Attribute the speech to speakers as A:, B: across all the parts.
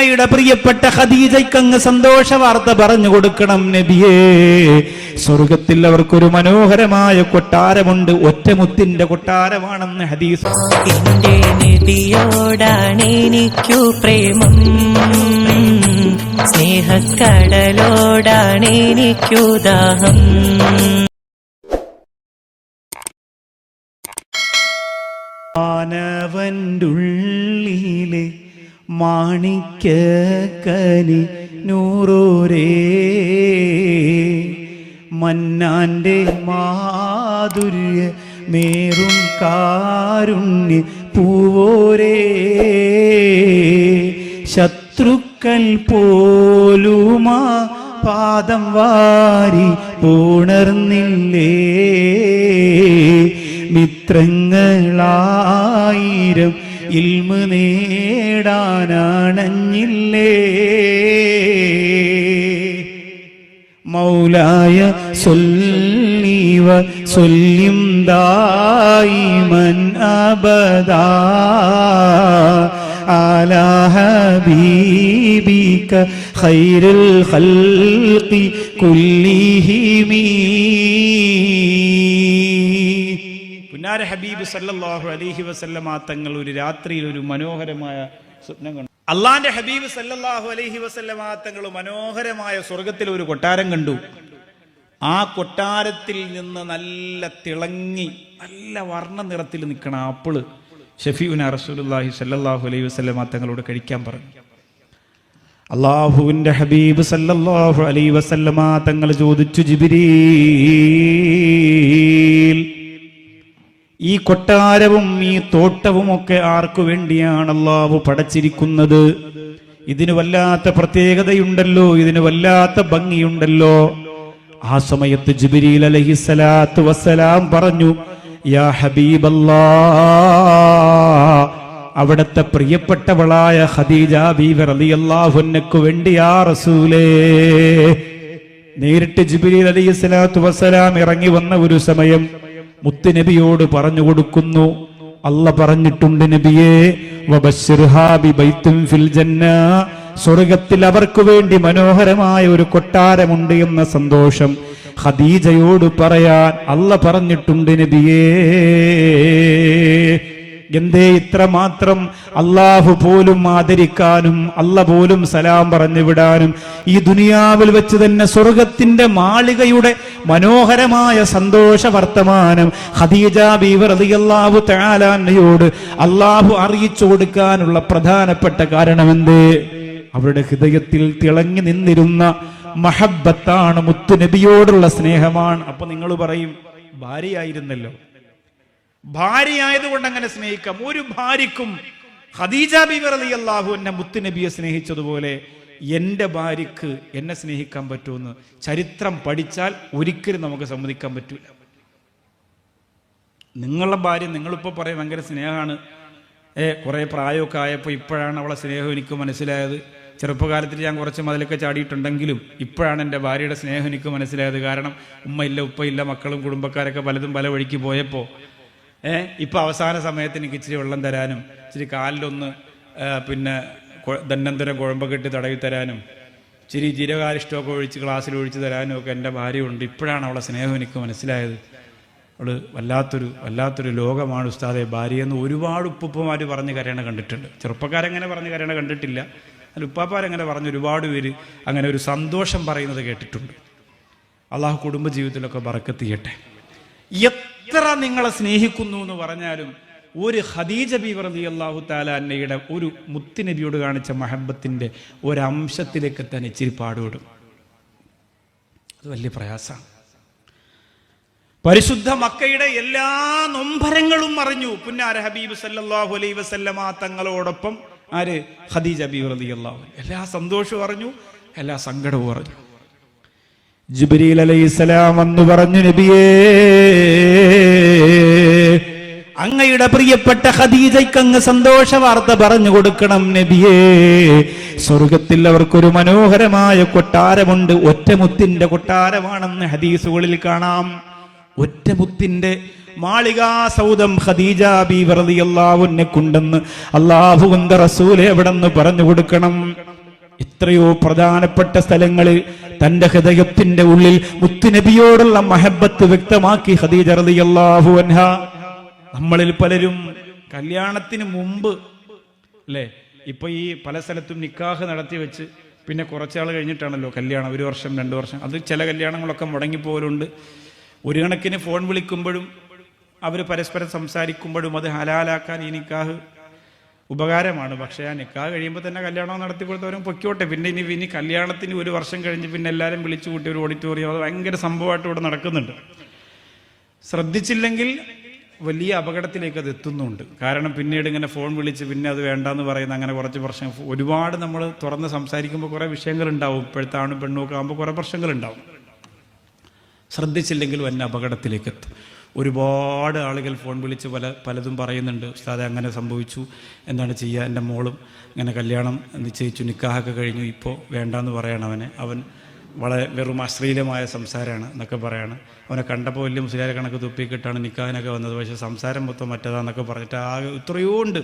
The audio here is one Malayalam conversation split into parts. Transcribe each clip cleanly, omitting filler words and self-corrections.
A: അങ്ങയുടെ പ്രിയപ്പെട്ട ഖദീജയ്ക്ക് അങ്ങ് സന്തോഷ വാർത്ത പറഞ്ഞു കൊടുക്കണം നബിയേ. സ്വർഗത്തിൽ അവർക്കൊരു മനോഹരമായ കൊട്ടാരമുണ്ട്, ഒറ്റമുത്തിന്റെ കൊട്ടാരമാണെന്ന് ഹദീസ്.
B: എന്റെ നബിയോടാണ് എനിക്കു പ്രേമം, സ്നേഹക്കടലോടാണ് എനിക്കു ദാഹം.
A: മാനവൻ്റുള്ളിലെ മാണിക്യക്കനി നൂറോരേ, മന്നാന്റെ മാധുര്യ മേറും കാരുണ്യ പൂവോരേ, ശത്രുക്കൾ പോലുമാ പാദം വാരി ഉണർന്നില്ലേ, മിത്രങ്ങളായിരം ഇൽമ നേടാനാണഞ്ഞില്ലേ. മൗലായ സൊല്ലീവ സൊല്ലിം ദായിമൻ അബദാ അലാ ഹബീബിക ഖൈറുൽ ഖൽഖി കുല്ലിഹിമീ. പുന്നാര ഹബീബ് സല്ലല്ലാഹു അലൈഹി വസല്ലമ തങ്ങൾ ഒരു രാത്രിയിൽ ഒരു മനോഹരമായ സ്വപ്നം കണ്ടു. അള്ളാന്റെ ഹബീബ് സല്ലല്ലാഹു അലൈഹി വസല്ലമ തങ്ങൾ മനോഹരമായ സ്വർഗത്തിൽ ഒരു കൊട്ടാരം കണ്ടു. ആ കൊട്ടാരത്തിൽ നിന്ന് നല്ല തിളങ്ങി നല്ല വർണ്ണ നിറത്തിൽ നിൽക്കണ ആപ്പിള് ഷഫീഉന റസൂലുള്ളാഹി സല്ലല്ലാഹു അലൈഹി വസല്ലമ തങ്ങളോട് കഴിക്കാൻ പറഞ്ഞു. അല്ലാഹുവിന്റെ ഹബീബ് സല്ലല്ലാഹു അലൈഹി വസല്ലമ തങ്ങൾ ചോദിച്ചു, ജിബ്രീൽ, ഈ കൊട്ടാരവും ഈ തോട്ടവും ഒക്കെ ആർക്കു വേണ്ടിയാണ് അല്ലാഹു പടച്ചിരിക്കുന്നത്? ഇതിന് വല്ലാത്ത പ്രത്യേകതയുണ്ടല്ലോ, ഇതിന് വല്ലാത്ത ഭംഗിയുണ്ടല്ലോ. ആ സമയത്ത് ജിബ്രീൽ അലൈഹിസ്സലാത്തു വസ്സലാം പറഞ്ഞു, യാ ഹബീബല്ലാഹ്, അവിടത്തെ പ്രിയപ്പെട്ടവളായ ഖദീജ ബീവി റളിയല്ലാഹു അൻഹയ്ക്ക് വേണ്ടി യാ റസൂലേ. നേരിട്ട് ജിബ്രീൽ അലൈഹിസ്സലാത്തു വസ്സലാം ഇറങ്ങി വന്ന ഒരു സമയം മുത്ത് നബിയോട് പറഞ്ഞു കൊടുക്കുന്നു, അല്ല പറഞ്ഞിട്ടുണ്ട് നബിയേ, വബശ്ശിർഹാ ബിബൈത്തിൻ ഫിൽ ജന്ന, സ്വർഗത്തിൽ അവർക്ക് വേണ്ടി മനോഹരമായ ഒരു കൊട്ടാരമുണ്ട് എന്ന സന്തോഷം ഖദീജയോട് പറയാൻ അല്ല പറഞ്ഞിട്ടുണ്ട് നബിയേ. എന്തേ ഇത്ര മാത്രം? അള്ളാഹു പോലും ആദരിക്കാനും അല്ല പോലും സലാം പറഞ്ഞു വിടാനും ഈ ദുനിയാവിൽ വെച്ച് തന്നെ സ്വർഗത്തിന്റെ മാളികയുടെ മനോഹരമായ സന്തോഷ വർത്തമാനം ഖദീജ ബീവി റളിയല്ലാഹു തആല അൻഹയോട് അള്ളാഹു അറിയിച്ചു കൊടുക്കാനുള്ള പ്രധാനപ്പെട്ട കാരണമെന്തേ? അവരുടെ ഹൃദയത്തിൽ തിളങ്ങി നിന്നിരുന്ന മഹബ്ബത്താണ്, മുത്തുനബിയോടുള്ള സ്നേഹമാണ്. അപ്പൊ നിങ്ങൾ പറയും, ഭാര്യയായിരുന്നല്ലോ, ഭാര്യയായതുകൊണ്ട് അങ്ങനെ സ്നേഹിക്കാം. ഒരു ഭാര്യക്കും ഖദീജ ബീവി റളിയല്ലാഹു അൻഹ മുത്തുനബിയെ സ്നേഹിച്ചതുപോലെ എൻ്റെ ഭാര്യക്ക് എന്നെ സ്നേഹിക്കാൻ പറ്റുമെന്ന് ചരിത്രം പഠിച്ചാൽ ഒരിക്കലും നമുക്ക് സമ്മതിക്കാൻ പറ്റൂല. നിങ്ങളുടെ ഭാര്യ, നിങ്ങളിപ്പോൾ പറയും ഭയങ്കര സ്നേഹമാണ്, കുറേ പ്രായമൊക്കെ ആയപ്പോൾ ഇപ്പോഴാണ് അവളെ സ്നേഹം എനിക്ക് മനസ്സിലായത്. ചെറുപ്പകാലത്തിൽ ഞാൻ കുറച്ച് മതിലൊക്കെ ചാടിയിട്ടുണ്ടെങ്കിലും ഇപ്പോഴാണ് എൻ്റെ ഭാര്യയുടെ സ്നേഹം എനിക്ക് മനസ്സിലായത്. കാരണം ഉമ്മയില്ല, ഉപ്പയില്ല, മക്കളും കുടുംബക്കാരൊക്കെ പലതും പല വഴിക്ക് പോയപ്പോൾ ഇപ്പം അവസാന സമയത്ത് എനിക്ക് ഇച്ചിരി വെള്ളം തരാനും ഇച്ചിരി കാലിലൊന്ന് പിന്നെ ദന്നന്തരം കുഴമ്പൊക്കെ ഇട്ട് തടവി തരാനും ഇച്ചിരി ജീരകാരിഷ്ടമൊക്കെ ഒഴിച്ച് ഗ്ലാസ്സിൽ ഒഴിച്ച് തരാനും ഒക്കെ എൻ്റെ ഭാര്യയുണ്ട്. ഇപ്പോഴാണ് അവളെ സ്നേഹം എനിക്ക് മനസ്സിലായത്. അവൾ വല്ലാത്തൊരു ലോകമാണ് ഉസ്താദെ ഭാര്യയെന്ന് ഒരുപാട് ഉപ്പുപ്പമാർ പറഞ്ഞ് കരയണ കണ്ടിട്ടുണ്ട്. ചെറുപ്പക്കാരെങ്ങനെ പറഞ്ഞ് കരയണ കണ്ടിട്ടില്ല, അല്ല ഉപ്പാപ്പാരെങ്ങനെ പറഞ്ഞ് ഒരുപാട് പേര് അങ്ങനെ ഒരു സന്തോഷം പറയുന്നത് കേട്ടിട്ടുണ്ട്. അള്ളാഹു കുടുംബജീവിതത്തിലൊക്കെ ബറക്കത്ത് ചെയ്യട്ടെ. എത്ര നിങ്ങളെ സ്നേഹിക്കുന്നു എന്ന് പറഞ്ഞാലും ഒരു ഖദീജ ബീവി റളിയല്ലാഹു തആല അൻഹയുടെ ഒരു മുത്തുനബിയോട് കാണിച്ച മഹബത്തിന്റെ ഒരംശത്തിലേക്ക് തന്നെ ഇച്ചിരി പാടുപെടും. അത് വലിയ പ്രയാസമാണ്. പരിശുദ്ധ മക്കയുടെ എല്ലാ നൊമ്പരങ്ങളും അറിഞ്ഞു പുന്നാര ഹബീബ് സല്ലല്ലാഹു അലൈഹി വസല്ലമ തങ്ങളോടൊപ്പം ആര്? ഖദീജ ബീവി റളിയല്ലാഹു അൻഹ. എല്ലാ സന്തോഷവും അറിഞ്ഞു, എല്ലാ സങ്കടവും അറിഞ്ഞു. ജിബ്രീൽ അലൈഹിസ്സലാം വന്നു പറഞ്ഞു, നബിയേ, അങ്ങയുടെ പ്രിയപ്പെട്ട ഖദീജയ്ക്ക് അങ്ങ് സന്തോഷ വാർത്ത പറഞ്ഞു കൊടുക്കണം നബിയേ. സ്വർഗത്തിൽ അവർക്കൊരു മനോഹരമായ കൊട്ടാരമുണ്ട്, ഒറ്റമുത്തിന്റെ കൊട്ടാരമാണെന്ന് ഹദീസുകളിൽ കാണാം. ഒറ്റമുത്തിന്റെ മാളികാ സൗദം ഖദീജ ബീവി റളിയല്ലാഹു അൻഹ കൊണ്ടെന്ന് അല്ലാഹുവിന്റെ റസൂൽ എവിടെന്ന് പറഞ്ഞു കൊടുക്കണം. എത്രയോ പ്രധാനപ്പെട്ട സ്ഥലങ്ങളിൽ തന്റെ ഹൃദയത്തിന്റെ ഉള്ളിൽ മുത്തുനബിയോടുള്ള മഹബത്ത് വ്യക്തമാക്കി ഖദീജ റളിയല്ലാഹു അൻഹ. നമ്മളിൽ പലരും കല്യാണത്തിന് മുമ്പ് അല്ലേ, ഇപ്പൊ ഈ പല സ്ഥലത്തും നിക്കാഹ് നടത്തി വെച്ച് പിന്നെ കുറച്ചാൾ കഴിഞ്ഞിട്ടാണല്ലോ കല്യാണം, 1 വർഷം 2 വർഷം. അത് ചില കല്യാണങ്ങളൊക്കെ മുടങ്ങിപ്പോലുണ്ട്. ഒരു കണക്കിന് ഫോൺ വിളിക്കുമ്പോഴും അവർ പരസ്പരം സംസാരിക്കുമ്പോഴും അത് ഹലാലാക്കാൻ ഈ നിക്കാഹ് ഉപകാരമാണ്. പക്ഷേ ആ നിക്കാഹ് കഴിയുമ്പോൾ തന്നെ കല്യാണം നടത്തി കൊടുത്തവരും പൊയ്ക്കോട്ടെ. പിന്നെ ഇനി കല്യാണത്തിന് 1 വർഷം കഴിഞ്ഞ് പിന്നെ എല്ലാവരും വിളിച്ചു കൂട്ടി ഒരു ഓഡിറ്റോറിയം, അത് ഭയങ്കര സംഭവമായിട്ട് ഇവിടെ നടക്കുന്നുണ്ട്. ശ്രദ്ധിച്ചില്ലെങ്കിൽ വലിയ അപകടത്തിലേക്ക് അത് എത്തുന്നുണ്ട്. കാരണം പിന്നീട് ഇങ്ങനെ ഫോൺ വിളിച്ച് പിന്നെ അത് വേണ്ടാന്ന് പറയുന്ന അങ്ങനെ കുറച്ച് പ്രശ്നം, ഒരുപാട് നമ്മൾ തുറന്ന് സംസാരിക്കുമ്പോൾ കുറേ വിഷയങ്ങളുണ്ടാവും. ഇപ്പോഴത്തെ ആണും പെണ്ണും ഒക്കെ ആകുമ്പോൾ കുറേ പ്രശ്നങ്ങളുണ്ടാവും. ശ്രദ്ധിച്ചില്ലെങ്കിൽ വല്ല അപകടത്തിലേക്ക് എത്തും. ഒരുപാട് ആളുകൾ ഫോൺ വിളിച്ച് പലതും പറയുന്നുണ്ട്. ഉസ്താദെ അങ്ങനെ സംഭവിച്ചു, എന്താണ് ചെയ്യുക, എൻ്റെ മോളും ഇങ്ങനെ കല്യാണം നിശ്ചയിച്ചു, നിക്കാഹൊക്കെ കഴിഞ്ഞു, ഇപ്പോൾ വേണ്ടാന്ന് പറയണം. അവൻ വളരെ വെറും അശ്ലീലമായ സംസാരമാണ് എന്നൊക്കെ പറയാണ്. അവനെ കണ്ടപ്പോൾ വലിയ മുസ്ലിയാരെ കണക്ക് തുപ്പിക്കിട്ടാണ് നിക്കാഹിനൊക്കെ വന്നത്, പക്ഷേ സംസാരം മൊത്തം മറ്റേതാന്നൊക്കെ പറഞ്ഞിട്ട് ആകെ എത്രയോ ഉണ്ട്.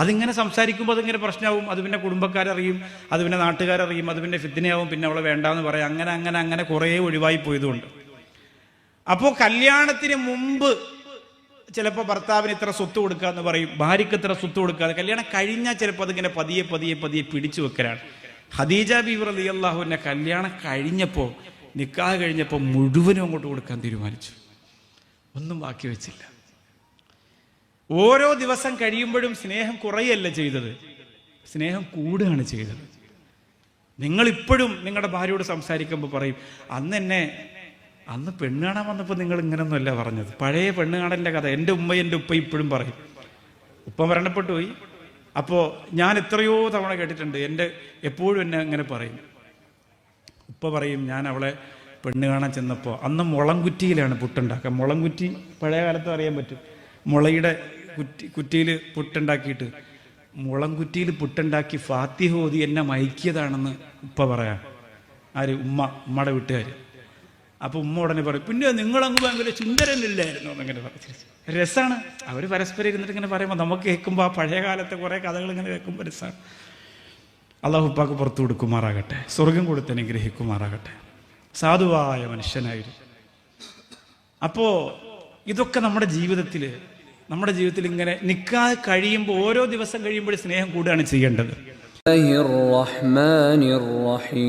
A: അതിങ്ങനെ സംസാരിക്കുമ്പോൾ അതിങ്ങനെ പ്രശ്നമാവും. അത് പിന്നെ കുടുംബക്കാരറിയും, അത് പിന്നെ നാട്ടുകാരറിയും, അത് പിന്നെ ഫിത്നയാവും, പിന്നെ അവളെ വേണ്ടാന്ന് പറയാം. അങ്ങനെ കുറേ ഒഴിവായി പോയതുകൊണ്ട്. അപ്പോൾ കല്യാണത്തിന് മുമ്പ് ചിലപ്പോൾ ഭർത്താവിന് ഇത്ര സ്വത്ത് കൊടുക്കുക എന്ന് പറയും, ഭാര്യയ്ക്ക് ഇത്ര സ്വത്ത് കൊടുക്കാതെ. കല്യാണം കഴിഞ്ഞാൽ ചിലപ്പോൾ അതിങ്ങനെ പതിയെ പിടിച്ചു വെക്കലാണ്. ഖദീജ ബീവി റളിയല്ലാഹു അൻഹ കല്യാണം കഴിഞ്ഞപ്പോൾ, നിക്കാഹ് കഴിഞ്ഞപ്പോൾ മുഴുവനും അങ്ങോട്ട് കൊടുക്കാൻ തീരുമാനിച്ചു. ഒന്നും ബാക്കി വെച്ചില്ല. ഓരോ ദിവസം കഴിയുമ്പോഴും സ്നേഹം കുറയല്ല ചെയ്തത്, സ്നേഹം കൂടുകയാണ് ചെയ്തത്. നിങ്ങളിപ്പോഴും നിങ്ങളുടെ ഭാര്യയോട് സംസാരിക്കുമ്പോൾ പറയും, അന്ന് പെണ്ണ് കാണാൻ വന്നപ്പോൾ നിങ്ങൾ ഇങ്ങനൊന്നുമല്ല പറഞ്ഞത്. പഴയ പെണ്ണ് കാണലിൻ്റെ കഥ എൻ്റെ ഉപ്പ ഇപ്പോഴും പറയും. ഉപ്പ മരണപ്പെട്ടു പോയി. അപ്പോൾ ഞാൻ എത്രയോ തവണ കേട്ടിട്ടുണ്ട്. എപ്പോഴും എന്നെ അങ്ങനെ പറയും. ഉപ്പ പറയും, ഞാൻ അവളെ പെണ്ണ് കാണാൻ ചെന്നപ്പോൾ അന്ന് മുളംകുറ്റിയിലാണ് പുട്ടുണ്ടാക്കുക. മുളംകുറ്റി പഴയ കാലത്ത് അറിയാൻ പറ്റും. മുളയുടെ കുറ്റിയിൽ പുട്ടുണ്ടാക്കിയിട്ട് മുളംകുറ്റിയിൽ പുട്ടുണ്ടാക്കി ഫാത്തിഹ ഓതി എന്നെ മയക്കിയതാണെന്ന് ഉപ്പ പറയാം. ആര്? ഉമ്മയുടെ വീട്ടുകാർ. അപ്പോൾ ഉമ്മ ഉടനെ പറയും, പിന്നെ നിങ്ങളങ്ങ് ഭയങ്കര സുന്ദരനില്ലായിരുന്നു എന്നങ്ങനെ പറഞ്ഞു. രസമാണ്. അവർ പരസ്പരം ഇരുന്നിട്ട് ഇങ്ങനെ പറയുമ്പോൾ നമുക്ക് കേൾക്കുമ്പോൾ ആ പഴയ കാലത്തെ കുറേ കഥകൾ ഇങ്ങനെ കേൾക്കുമ്പോൾ രസമാണ്. അള്ളാഹു ഉപ്പാക്ക് പുറത്തു കൊടുക്കുമാറാകട്ടെ, സ്വർഗം കൊടുത്ത് അനുഗ്രഹിക്കുമാറാകട്ടെ. സാധുവായ മനുഷ്യനായിരുന്നു. അപ്പോൾ ഇതൊക്കെ നമ്മുടെ ജീവിതത്തിൽ ഇങ്ങനെ നിക്കാഹ് കഴിയുമ്പോൾ, ഓരോ ദിവസം കഴിയുമ്പോൾ സ്നേഹം കൂടുകയാണ് ചെയ്യേണ്ടത്.
C: റഹ്മാനിർ റഹീം.